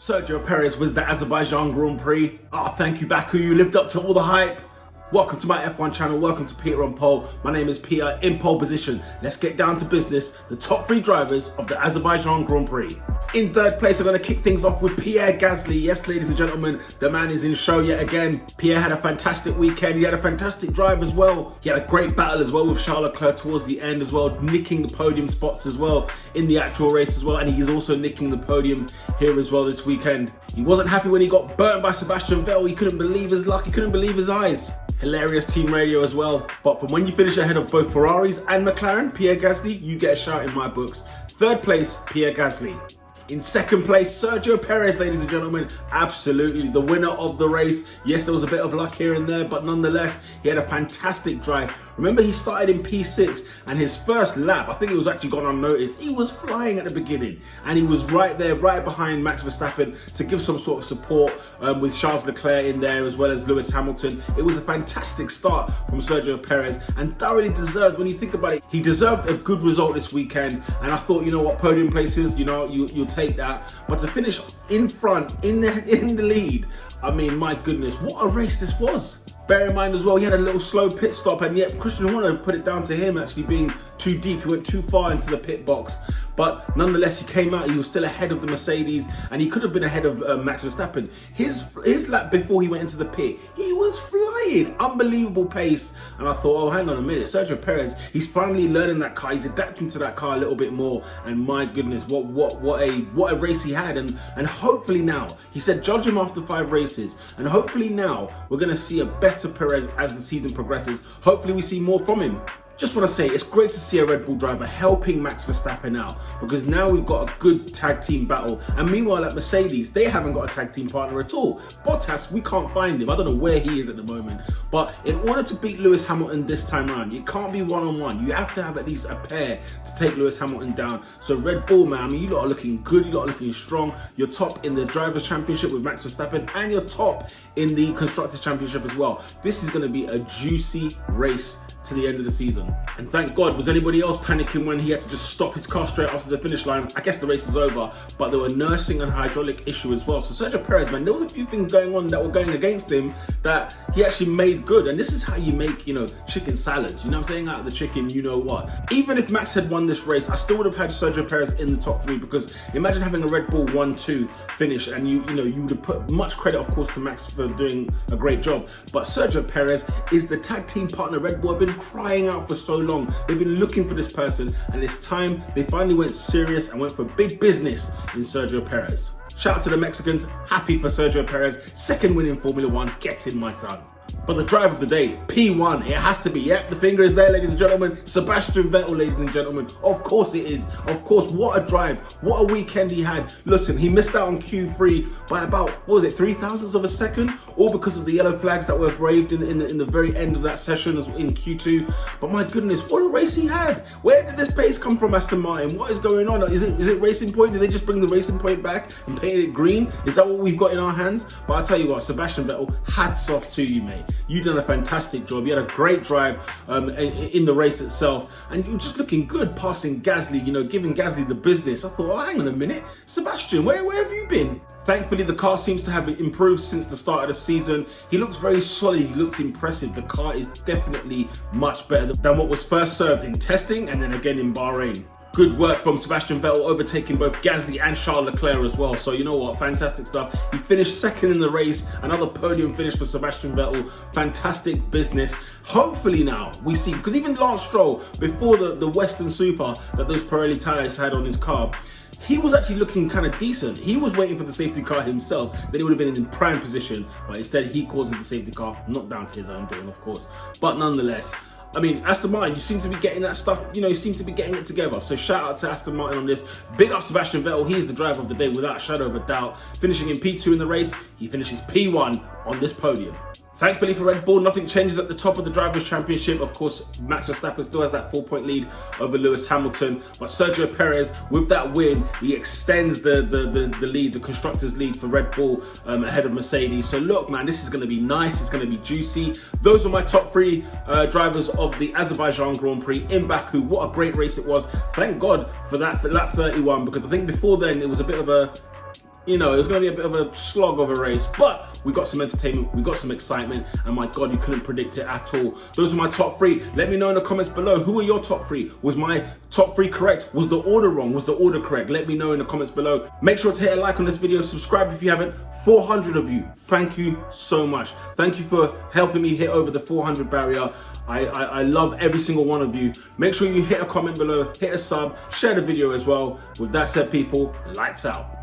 Sergio Perez wins the Azerbaijan Grand Prix. Thank you, Baku. You lived up to all the hype. Welcome to my F1 channel. Welcome to Pierre on pole. My name is Pierre in pole position. Let's get down to business. The top three drivers of the Azerbaijan Grand Prix. In third place, I'm going to kick things off with Pierre Gasly. Yes, ladies and gentlemen, the man is in show yet again. Pierre had a fantastic weekend. He had a fantastic drive as well. He had a great battle as well with Charles Leclerc towards the end as well, nicking the podium spots as well in the actual race as well. And he's also nicking the podium here as well this weekend. He wasn't happy when he got burnt by Sebastian Vettel. He couldn't believe his luck. He couldn't believe his eyes. Hilarious team radio as well. But from when you finish ahead of both Ferraris and McLaren, Pierre Gasly, you get a shout in my books. Third place, Pierre Gasly. In second place, Sergio Perez, ladies and gentlemen, absolutely the winner of the race. Yes, there was a bit of luck here and there, but nonetheless, he had a fantastic drive. Remember, he started in P6 and his first lap, I think it was actually gone unnoticed. He was flying at the beginning and he was right there, right behind Max Verstappen to give some sort of support with Charles Leclerc in there as well as Lewis Hamilton. It was a fantastic start from Sergio Perez and thoroughly deserved, when you think about it, he deserved a good result this weekend. And I thought, you know what, podium places, you know, you'll take that. But to finish in front, in the lead, I mean, my goodness, what a race this was. Bear in mind as well, he had a little slow pit stop, and yet Christian Horner put it down to him actually being too deep. He went too far into the pit box. But nonetheless, he came out, he was still ahead of the Mercedes, and he could have been ahead of Max Verstappen. His lap before he went into the pit, he was flying, unbelievable pace. And I thought, oh, hang on a minute, Sergio Perez, he's finally learning that car, he's adapting to that car a little bit more. And my goodness, what a race he had. And hopefully now, he said judge him after 5 races, and hopefully now we're going to see a better Perez as the season progresses. Hopefully we see more from him. Just want to say, it's great to see a Red Bull driver helping Max Verstappen out, because now we've got a good tag team battle. And meanwhile at Mercedes, they haven't got a tag team partner at all. Bottas, we can't find him. I don't know where he is at the moment. But in order to beat Lewis Hamilton this time around, it can't be one-on-one. You have to have at least a pair to take Lewis Hamilton down. So Red Bull, man, I mean, you lot are looking good. You lot are looking strong. You're top in the Drivers' Championship with Max Verstappen, and you're top in the Constructors' Championship as well. This is going to be a juicy race to the end of the season. And thank God, was anybody else panicking when he had to just stop his car straight after the finish line? I guess the race is over, but they were nursing a hydraulic issue as well. So Sergio Perez, man, there was a few things going on that were going against him that he actually made good. And this is how you make, you know, chicken salads. You know what I'm saying? Out of the chicken, you know what. Even if Max had won this race, I still would have had Sergio Perez in the top 3, because imagine having a Red Bull 1-2 finish, and you would have put much credit, of course, to Max for doing a great job. But Sergio Perez is the tag team partner Red Bull have been crying out for so long. They've been looking for this person, and it's time they finally went serious and went for big business in Sergio Perez. Shout out to the Mexicans, happy for Sergio Perez, second win in Formula 1, get in my son. But the drive of the day, P1, it has to be. Yep, the finger is there, ladies and gentlemen. Sebastian Vettel, ladies and gentlemen. Of course it is. Of course, what a drive. What a weekend he had. Listen, he missed out on Q3 by about, what was it, 0.003 of a second? All because of the yellow flags that were braved in the very end of that session in Q2. But my goodness, what a race he had. Where did this pace come from, Aston Martin? What is going on? Is it Racing Point? Did they just bring the Racing Point back and paint it green? Is that what we've got in our hands? But I'll tell you what, Sebastian Vettel, hats off to you, mate. You done a fantastic job. You had a great drive in the race itself, and you were just looking good, passing Gasly, you know, giving Gasly the business. I thought, oh, hang on a minute, Sebastian, where have you been? Thankfully, the car seems to have improved since the start of the season. He looks very solid. He looks impressive. The car is definitely much better than what was first served in testing and then again in Bahrain. Good work from Sebastian Vettel, overtaking both Gasly and Charles Leclerc as well. So you know what, fantastic stuff. He finished second in the race, another podium finish for Sebastian Vettel. Fantastic business. Hopefully now we see, because even Lance Stroll, before the Western Super that those Pirelli tyres had on his car, he was actually looking kind of decent. He was waiting for the safety car himself, then he would have been in prime position, but instead he causes the safety car, not down to his own doing, of course. But nonetheless, I mean, Aston Martin, you seem to be getting that stuff, you know, you seem to be getting it together. So shout out to Aston Martin on this. Big up Sebastian Vettel, he is the driver of the day without a shadow of a doubt. Finishing in P2 in the race, he finishes P1 on this podium. Thankfully for Red Bull, nothing changes at the top of the Drivers' Championship. Of course, Max Verstappen still has that 4-point lead over Lewis Hamilton. But Sergio Perez, with that win, he extends the lead, the Constructors' lead for Red Bull ahead of Mercedes. So look, man, this is going to be nice. It's going to be juicy. Those are my top 3 drivers of the Azerbaijan Grand Prix in Baku. What a great race it was. Thank God for that, for lap 31, because I think before then it was a bit of a you know, it was going to be a bit of a slog of a race, but we got some entertainment, we got some excitement, and my God, you couldn't predict it at all. Those are my top 3. Let me know in the comments below, who are your top 3? Was my top 3 correct? Was the order wrong? Was the order correct? Let me know in the comments below. Make sure to hit a like on this video, subscribe if you haven't. 400 of you, thank you so much. Thank you for helping me hit over the 400 barrier. I love every single one of you. Make sure you hit a comment below, hit a sub, share the video as well. With that said, people, lights out.